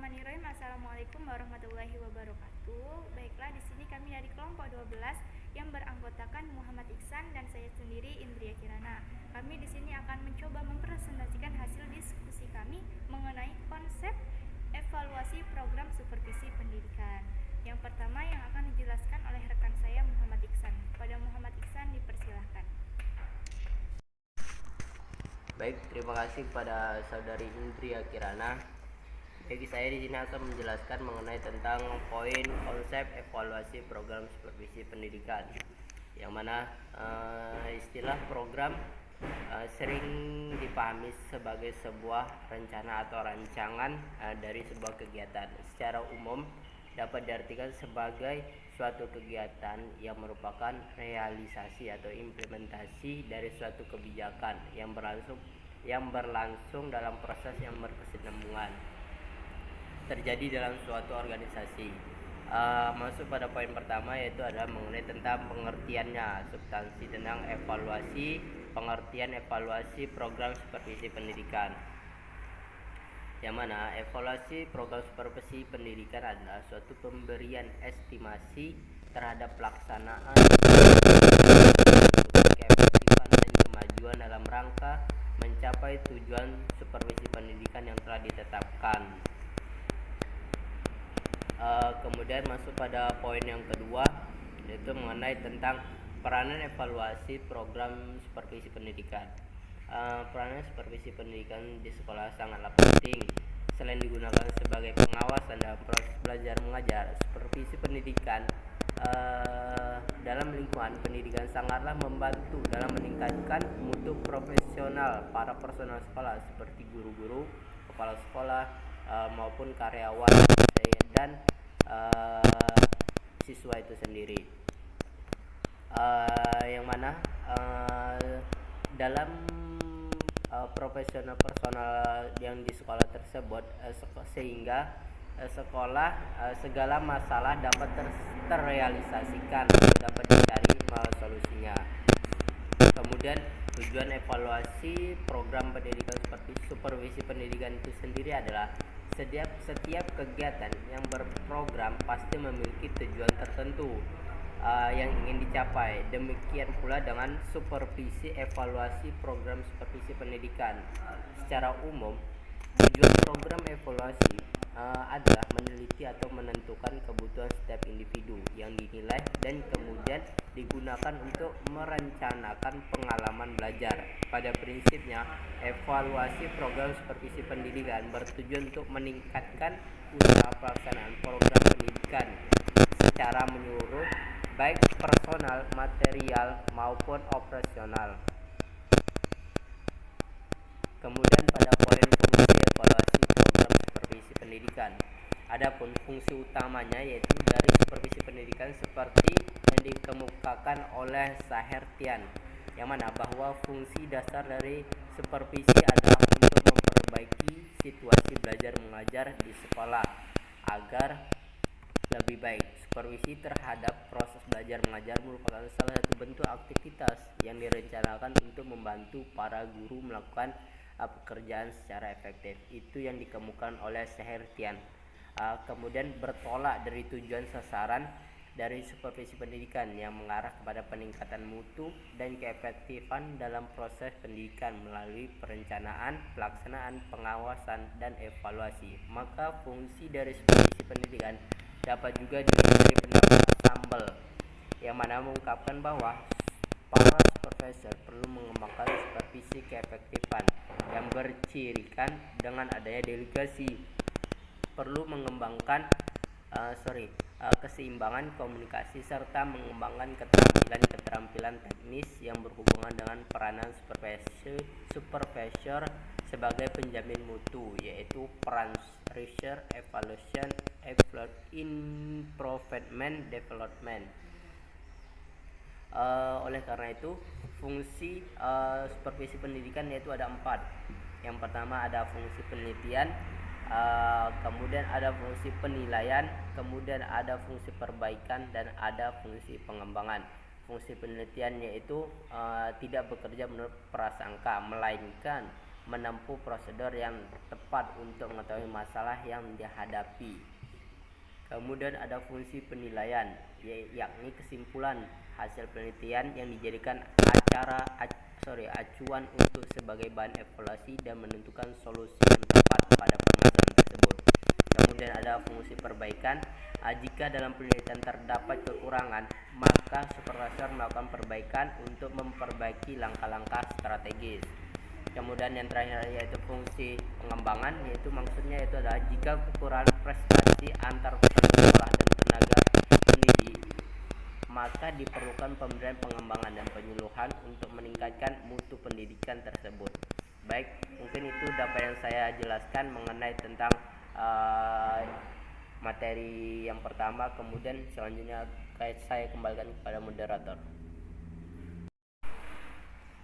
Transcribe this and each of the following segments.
Bismillahirrahmanirrahim. Assalamualaikum warahmatullahi wabarakatuh. Baiklah, di sini kami dari kelompok 12 yang beranggotakan Muhammad Iksan dan saya sendiri Indria Kirana. Kami di sini akan mencoba mempresentasikan hasil diskusi kami mengenai konsep evaluasi program supervisi pendidikan. Yang pertama yang akan dijelaskan oleh rekan saya Muhammad Iksan. Pada Muhammad Iksan dipersilahkan. Baik, terima kasih kepada saudari Indria Kirana. Bagi saya di sini akan menjelaskan mengenai tentang poin konsep evaluasi program supervisi pendidikan, yang mana istilah program sering dipahami sebagai sebuah rencana atau rancangan dari sebuah kegiatan. Secara umum dapat diartikan sebagai suatu kegiatan yang merupakan realisasi atau implementasi dari suatu kebijakan yang berlangsung dalam proses yang berkesinambungan terjadi dalam suatu organisasi. Masuk pada poin pertama, yaitu adalah mengenai tentang pengertiannya, substansi tentang pengertian evaluasi program supervisi pendidikan, yang mana evaluasi program supervisi pendidikan adalah suatu pemberian estimasi terhadap pelaksanaan keefektifan dan kemajuan dalam rangka mencapai tujuan supervisi pendidikan yang telah ditetapkan. Kemudian masuk pada poin yang kedua, yaitu mengenai tentang peranan evaluasi program supervisi pendidikan. Peranan supervisi pendidikan di sekolah sangatlah penting. Selain digunakan sebagai pengawasan dalam proses belajar mengajar, supervisi pendidikan dalam lingkungan pendidikan sangatlah membantu dalam meningkatkan mutu profesional para personal sekolah seperti guru-guru, kepala sekolah maupun karyawan dan siswa itu sendiri, yang mana dalam profesional personal yang di sekolah tersebut sehingga sekolah segala masalah dapat terrealisasikan atau dapat dicari solusinya. Kemudian tujuan evaluasi program pendidikan seperti supervisi pendidikan itu sendiri adalah setiap kegiatan yang berprogram pasti memiliki tujuan tertentu yang ingin dicapai. Demikian pula dengan supervisi evaluasi program supervisi pendidikan. Secara umum, tujuan program evaluasi adalah meneliti atau menentukan kebutuhan setiap individu yang dinilai dan kemudian digunakan untuk merencanakan pengalaman belajar. Pada prinsipnya, evaluasi program supervisi pendidikan bertujuan untuk meningkatkan usaha pelaksanaan program pendidikan secara menyeluruh, baik personal, material maupun operasional. Kemudian pada poin fungsi evaluasi program supervisi pendidikan. Adapun fungsi utamanya yaitu dari supervisi pendidikan seperti yang dikemukakan oleh Sahertian, yang mana bahwa fungsi dasar dari supervisi adalah untuk memperbaiki situasi belajar mengajar di sekolah agar lebih baik. Supervisi terhadap proses belajar mengajar merupakan salah satu bentuk aktivitas yang direncanakan untuk membantu para guru melakukan pekerjaan secara efektif. Itu yang dikemukakan oleh Sahertian. Kemudian bertolak dari tujuan sasaran dari supervisi pendidikan yang mengarah kepada peningkatan mutu dan keefektifan dalam proses pendidikan melalui perencanaan, pelaksanaan, pengawasan, dan evaluasi. Maka fungsi dari supervisi pendidikan dapat juga dilihat dari pendapat Sambel, yang mana mengungkapkan bahwa para supervisor perlu mengembangkan supervisi keefektifan yang bercirikan dengan adanya delegasi, perlu mengembangkan keseimbangan komunikasi serta mengembangkan keterampilan teknis yang berhubungan dengan peranan supervisor sebagai penjamin mutu, yaitu peran research, evaluation, improvement, development. Oleh karena itu, fungsi supervisi pendidikan yaitu ada 4. Yang pertama ada fungsi penelitian, kemudian ada fungsi penilaian, kemudian ada fungsi perbaikan, dan ada fungsi pengembangan. Fungsi penelitian yaitu tidak bekerja menurut prasangka, melainkan menempuh prosedur yang tepat untuk mengetahui masalah yang dihadapi. Kemudian ada fungsi penilaian, yakni kesimpulan hasil penelitian yang dijadikan acuan untuk sebagai bahan evaluasi dan menentukan solusi yang tepat pada permasalahan tersebut. Kemudian ada fungsi perbaikan. Jika dalam penelitian terdapat kekurangan, maka supervisor melakukan perbaikan untuk memperbaiki langkah-langkah strategis. Kemudian yang terakhir yaitu fungsi pengembangan, yaitu maksudnya itu adalah jika kekurangan prestasi antar peserta sekolah dan tenaga pendidik, maka diperlukan pemberian pengembangan dan penyuluhan untuk meningkatkan mutu pendidikan tersebut. Baik, mungkin itu dapat yang saya jelaskan mengenai tentang materi yang pertama. Kemudian selanjutnya saya kembalikan kepada moderator.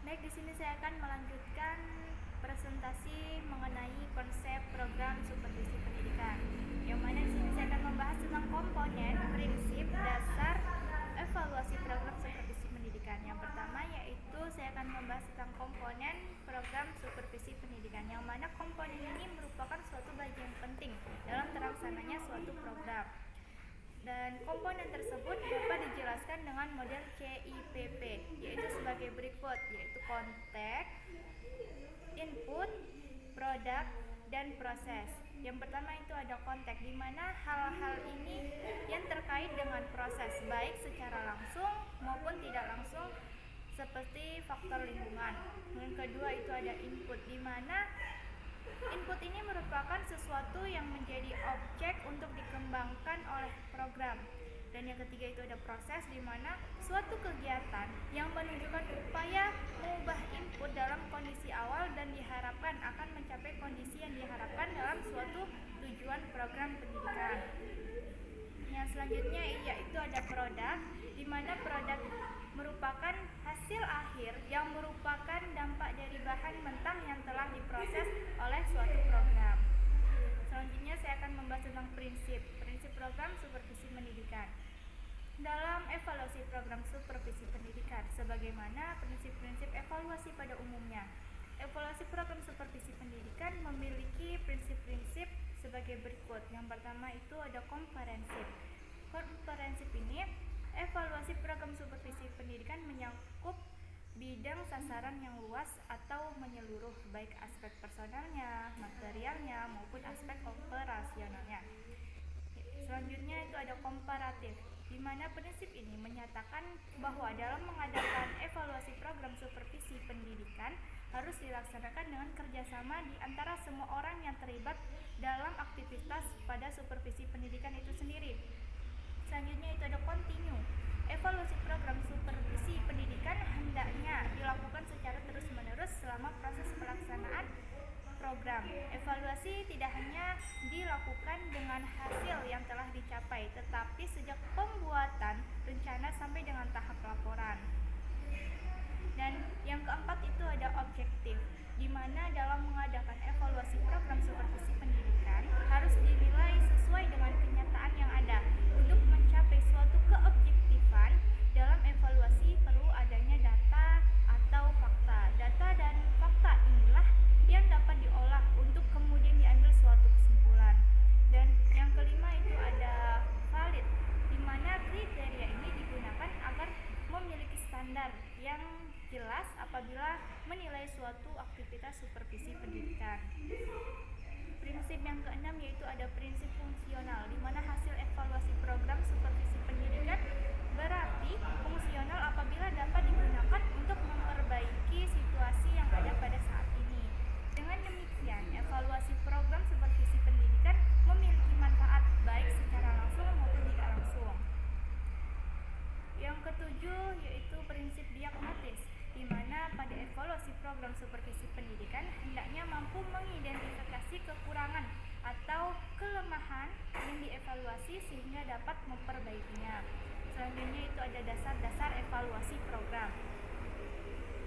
Baik, di sini saya akan melanjutkan presentasi mengenai konsep program supervisi pendidikan. Yang mana di sini saya akan membahas tentang komponen, prinsip, dasar evaluasi program supervisi pendidikan. Yang pertama yaitu saya akan membahas tentang komponen program supervisi pendidikan, yang mana komponen ini merupakan suatu bagian penting dalam terlaksananya suatu program. Dan komponen tersebut dapat dijelaskan dengan model CIPP, yaitu sebagai berikut, yaitu konteks, input, produk, dan proses. Yang pertama itu ada konteks, di mana hal-hal ini yang terkait dengan proses, baik secara langsung maupun tidak langsung, seperti faktor lingkungan. Yang kedua itu ada input, di mana input ini merupakan sesuatu yang menjadi objek untuk dikembangkan oleh program. Dan yang ketiga itu ada proses, di mana suatu kegiatan yang menunjukkan upaya mengubah input dalam kondisi awal dan diharapkan akan mencapai kondisi yang diharapkan dalam suatu tujuan program pendidikan. Yang selanjutnya yaitu ada produk, di mana produk merupakan hasil akhir yang merupakan dampak dari bahan mentah yang telah diproses oleh suatu program. Selanjutnya saya akan membahas tentang prinsip program supervisi pendidikan. Dalam evaluasi program supervisi pendidikan, sebagaimana prinsip-prinsip evaluasi pada umumnya. Evaluasi program supervisi pendidikan memiliki prinsip-prinsip sebagai berikut. Yang pertama itu ada komprehensif. Komprehensif ini, evaluasi program supervisi pendidikan menyangkut bidang sasaran yang luas atau menyeluruh, baik aspek personalnya, materialnya, maupun aspek operasionalnya. Selanjutnya itu ada komparatif, di mana prinsip ini menyatakan bahwa dalam mengadakan evaluasi program supervisi pendidikan harus dilaksanakan dengan kerjasama di antara semua orang yang terlibat dalam aktivitas pada supervisi pendidikan itu sendiri. Selanjutnya itu ada kontinu. Evaluasi program supervisi pendidikan hendaknya dilakukan secara terus-menerus selama proses pelaksanaan program. Evaluasi tidak hanya dilakukan dengan hasil yang telah dicapai, tetapi sejak pembuatan rencana sampai dengan tahap laporan. Dan yang keempat itu ada objektif, di mana dalam mengadakan evaluasi program supervisi pendidikan harus dinilai sesuai dengan kenyataan yang ada. Untuk mencapai suatu keobjektifan dalam evaluasi perlu adanya data atau fakta. Data dan fakta inilah yang dapat diolah untuk kemudian diambil suatu kesimpulan. Dan yang kelima itu ada valid, di mana kriteria ini digunakan agar memiliki standar yang jelas apabila menilai suatu aktivitas supervisi pendidikan. Prinsip yang keenam yaitu ada prinsip fungsional, di mana hasil evaluasi program supervisi pendidikan berarti fungsional apabila dapat digunakan untuk memperbaiki situasi yang ada pada saat ini. Dengan demikian, evaluasi program supervisi pendidikan memiliki manfaat baik secara langsung maupun tidak langsung. Yang ketujuh yaitu prinsip diagnosis, di mana pada evaluasi program supervisi pendidikan hendaknya mampu mengidentifikasi kekurangan atau kelemahan yang dievaluasi sehingga dapat memperbaikinya. Selanjutnya itu ada dasar-dasar evaluasi program.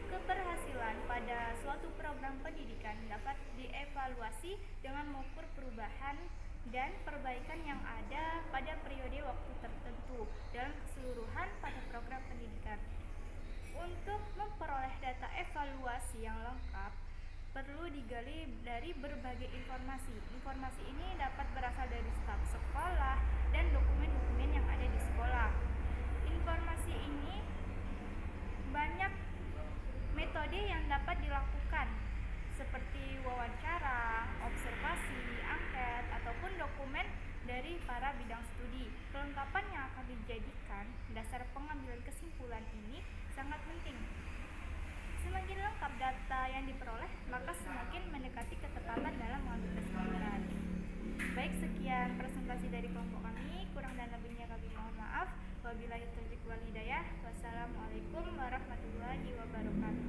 Keberhasilan pada suatu program pendidikan dapat dievaluasi dengan mengukur perubahan dan perbaikan yang ada pada periode waktu tertentu dalam keseluruhan pada program pendidikan. Untuk memperoleh data evaluasi yang lengkap, perlu digali dari berbagai informasi. Informasi ini dapat berasal dari staf sekolah dan dokumen-dokumen yang ada di sekolah. Informasi ini banyak metode yang dapat dilakukan, seperti wawancara, observasi, angket, ataupun dokumen dari para bidang studi. Kelengkapan yang akan dijadikan dasar pengambilan kesimpulan ini sangat penting. Semakin lengkap data yang diperoleh, maka semakin mendekati ketepatan dalam mengambil kesimpulan. Baik, sekian presentasi dari kelompok kami. Kurang dan lebihnya kami mohon maaf. Wabillahi taufiq wal hidayah. Wassalamualaikum warahmatullahi wabarakatuh.